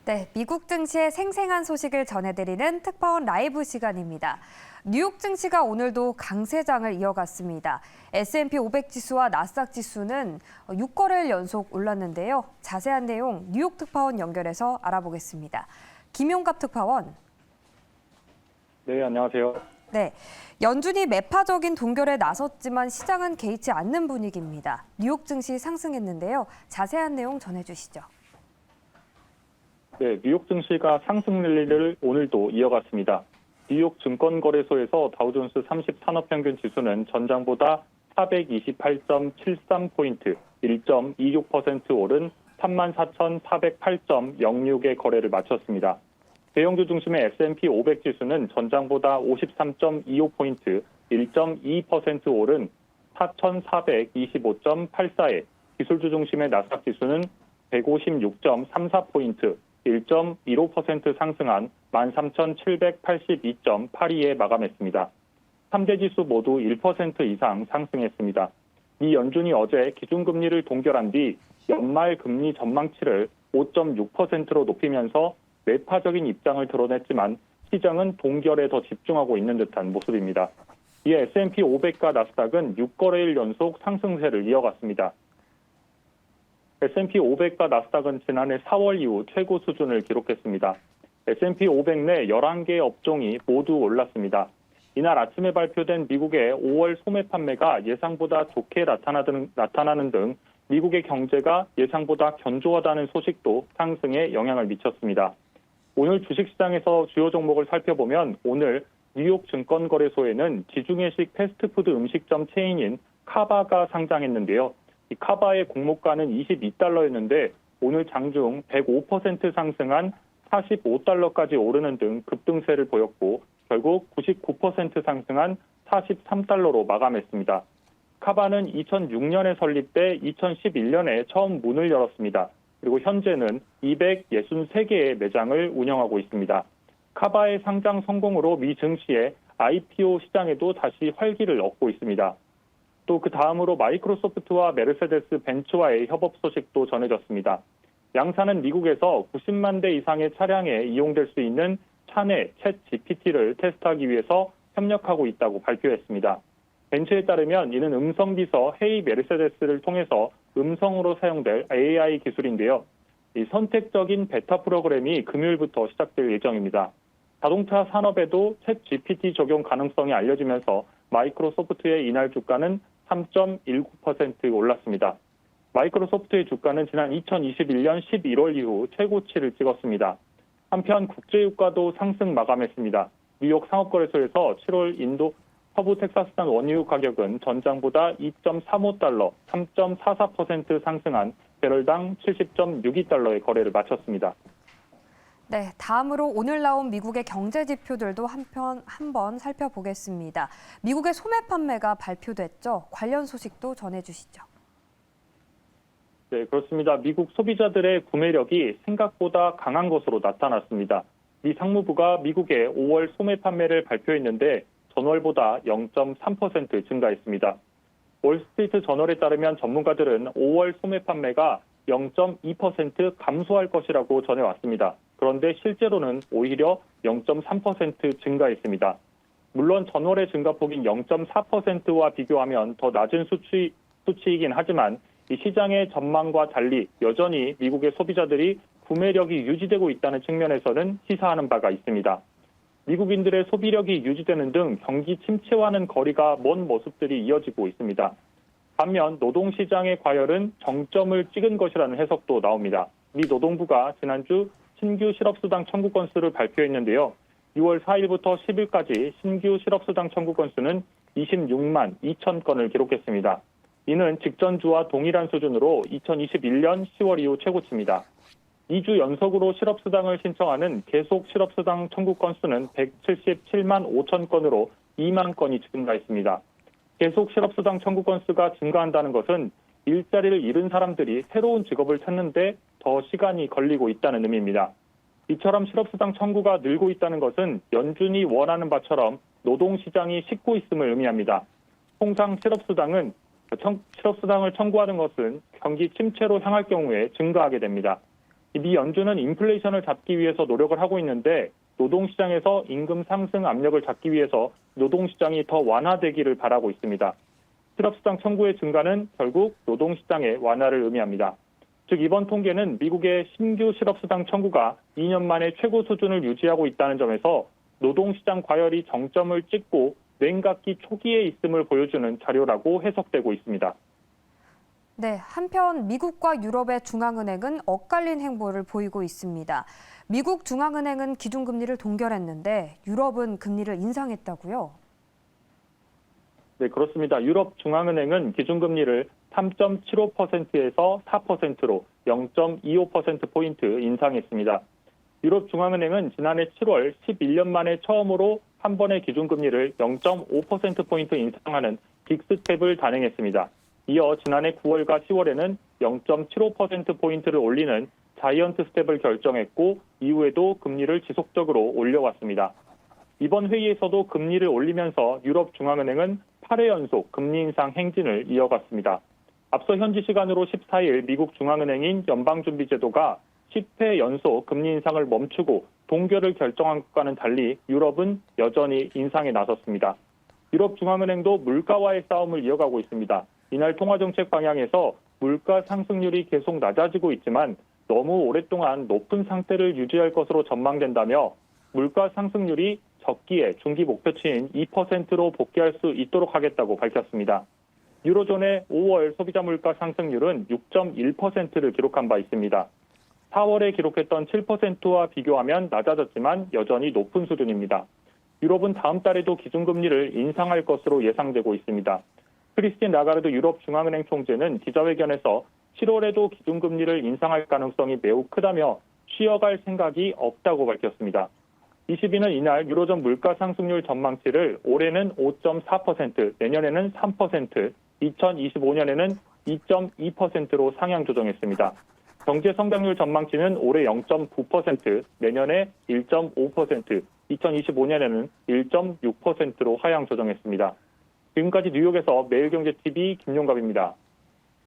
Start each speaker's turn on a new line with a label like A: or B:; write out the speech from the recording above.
A: 네, 미국 증시의 생생한 소식을 전해드리는 특파원 라이브 시간입니다. 뉴욕 증시가 오늘도 강세장을 이어갔습니다. S&P 500 지수와 나스닥 지수는 6거래일 연속 올랐는데요. 자세한 내용 뉴욕 특파원 연결해서 알아보겠습니다. 김용갑 특파원.
B: 네, 안녕하세요.
A: 네, 연준이 매파적인 동결에 나섰지만 시장은 개의치 않는 분위기입니다. 뉴욕 증시 상승했는데요. 자세한 내용 전해주시죠.
B: 네, 뉴욕 증시가 상승 랠리를 오늘도 이어갔습니다. 뉴욕 증권거래소에서 다우존스 30산업평균 지수는 전장보다 428.73포인트, 1.26% 오른 34,408.06의 거래를 마쳤습니다. 대형주 중심의 S&P 500 지수는 전장보다 53.25포인트, 1.2% 오른 4,425.84에, 기술주 중심의 나스닥 지수는 156.34포인트, 1.15% 상승한 13,782.82에 마감했습니다. 3대 지수 모두 1% 이상 상승했습니다. 미 연준이 어제 기준금리를 동결한 뒤 연말 금리 전망치를 5.6%로 높이면서 매파적인 입장을 드러냈지만 시장은 동결에 더 집중하고 있는 듯한 모습입니다. 이에 S&P 500과 나스닥은 6거래일 연속 상승세를 이어갔습니다. S&P 500과 나스닥은 지난해 4월 이후 최고 수준을 기록했습니다. S&P 500 내 11개의 업종이 모두 올랐습니다. 이날 아침에 발표된 미국의 5월 소매 판매가 예상보다 좋게 나타나는 등 미국의 경제가 예상보다 견조하다는 소식도 상승에 영향을 미쳤습니다. 오늘 주식시장에서 주요 종목을 살펴보면 오늘 뉴욕 증권거래소에는 지중해식 패스트푸드 음식점 체인인 카바가 상장했는데요. 이 카바의 공모가는 $22였는데 오늘 장중 105% 상승한 $45까지 오르는 등 급등세를 보였고 결국 99% 상승한 $43로 마감했습니다. 카바는 2006년에 설립돼 2011년에 처음 문을 열었습니다. 그리고 현재는 263개의 매장을 운영하고 있습니다. 카바의 상장 성공으로 미 증시의 IPO 시장에도 다시 활기를 얻고 있습니다. 또 그 다음으로 마이크로소프트와 메르세데스 벤츠와의 협업 소식도 전해졌습니다. 양사는 미국에서 90만 대 이상의 차량에 이용될 수 있는 차내 챗 GPT를 테스트하기 위해서 협력하고 있다고 발표했습니다. 벤츠에 따르면 이는 음성비서 헤이 메르세데스를 통해서 음성으로 사용될 AI 기술인데요. 이 선택적인 베타 프로그램이 금요일부터 시작될 예정입니다. 자동차 산업에도 챗 GPT 적용 가능성이 알려지면서 마이크로소프트의 이날 주가는 3.19% 올랐습니다. 마이크로소프트의 주가는 지난 2021년 11월 이후 최고치를 찍었습니다. 한편 국제유가도 상승 마감했습니다. 뉴욕 상업거래소에서 7월 인도 서부 텍사스산 원유 가격은 전장보다 $2.35, 3.44% 상승한 배럴당 70.62달러의 거래를 마쳤습니다.
A: 네, 다음으로 오늘 나온 미국의 경제 지표들도 한번 살펴보겠습니다. 미국의 소매 판매가 발표됐죠. 관련 소식도 전해주시죠.
B: 네, 그렇습니다. 미국 소비자들의 구매력이 생각보다 강한 것으로 나타났습니다. 미 상무부가 미국의 5월 소매 판매를 발표했는데 전월보다 0.3% 증가했습니다. 월스트리트 저널에 따르면 전문가들은 5월 소매 판매가 0.2% 감소할 것이라고 전해왔습니다. 그런데 실제로는 오히려 0.3% 증가했습니다. 물론 전월의 증가폭인 0.4%와 비교하면 더 낮은 수치이긴 하지만 이 시장의 전망과 달리 여전히 미국의 소비자들이 구매력이 유지되고 있다는 측면에서는 시사하는 바가 있습니다. 미국인들의 소비력이 유지되는 등 경기 침체와는 거리가 먼 모습들이 이어지고 있습니다. 반면 노동시장의 과열은 정점을 찍은 것이라는 해석도 나옵니다. 미 노동부가 지난주 신규 실업수당 청구 건수를 발표했는데요. 6월 4일부터 10일까지 신규 실업수당 청구 건수는 26만 2천 건을 기록했습니다. 이는 직전주와 동일한 수준으로 2021년 10월 이후 최고치입니다. 2주 연속으로 실업수당을 신청하는 계속 실업수당 청구 건수는 177만 5천 건으로 2만 건이 증가했습니다. 계속 실업수당 청구 건수가 증가한다는 것은 일자리를 잃은 사람들이 새로운 직업을 찾는데 더 시간이 걸리고 있다는 의미입니다. 이처럼 실업수당 청구가 늘고 있다는 것은 연준이 원하는 바처럼 노동시장이 식고 있음을 의미합니다. 통상 실업수당을 청구하는 것은 경기 침체로 향할 경우에 증가하게 됩니다. 미 연준은 인플레이션을 잡기 위해서 노력을 하고 있는데 노동시장에서 임금 상승 압력을 잡기 위해서 노동시장이 더 완화되기를 바라고 있습니다. 실업수당 청구의 증가는 결국 노동시장의 완화를 의미합니다. 즉 이번 통계는 미국의 신규 실업수당 청구가 2년 만에 최고 수준을 유지하고 있다는 점에서 노동시장 과열이 정점을 찍고 냉각기 초기에 있음을 보여주는 자료라고 해석되고 있습니다.
A: 네, 한편 미국과 유럽의 중앙은행은 엇갈린 행보를 보이고 있습니다. 미국 중앙은행은 기준금리를 동결했는데 유럽은 금리를 인상했다고요?
B: 네, 그렇습니다. 유럽 중앙은행은 기준금리를 3.75%에서 4%로 0.25%포인트 인상했습니다. 유럽 중앙은행은 지난해 7월 11년 만에 처음으로 한 번의 기준금리를 0.5%포인트 인상하는 빅스텝을 단행했습니다. 이어 지난해 9월과 10월에는 0.75%포인트를 올리는 자이언트 스텝을 결정했고 이후에도 금리를 지속적으로 올려왔습니다. 이번 회의에서도 금리를 올리면서 유럽 중앙은행은 8회 연속 금리 인상 행진을 이어갔습니다. 앞서 현지 시간으로 14일 미국 중앙은행인 연방준비제도가 10회 연속 금리 인상을 멈추고 동결을 결정한 것과는 달리 유럽은 여전히 인상에 나섰습니다. 유럽 중앙은행도 물가와의 싸움을 이어가고 있습니다. 이날 통화정책 방향에서 물가 상승률이 계속 낮아지고 있지만 너무 오랫동안 높은 상태를 유지할 것으로 전망된다며 물가 상승률이 적기에 중기 목표치인 2%로 복귀할 수 있도록 하겠다고 밝혔습니다. 유로존의 5월 소비자 물가 상승률은 6.1%를 기록한 바 있습니다. 4월에 기록했던 7%와 비교하면 낮아졌지만 여전히 높은 수준입니다. 유럽은 다음 달에도 기준금리를 인상할 것으로 예상되고 있습니다. 크리스틴 라가르드 유럽 중앙은행 총재는 기자회견에서 7월에도 기준금리를 인상할 가능성이 매우 크다며 쉬어갈 생각이 없다고 밝혔습니다. 22는 이날 유로존 물가 상승률 전망치를 올해는 5.4%, 내년에는 3%, 2025년에는 2.2%로 상향 조정했습니다. 경제 성장률 전망치는 올해 0.9%, 내년에 1.5%, 2025년에는 1.6%로 하향 조정했습니다. 지금까지 뉴욕에서 매일경제TV 김용갑입니다.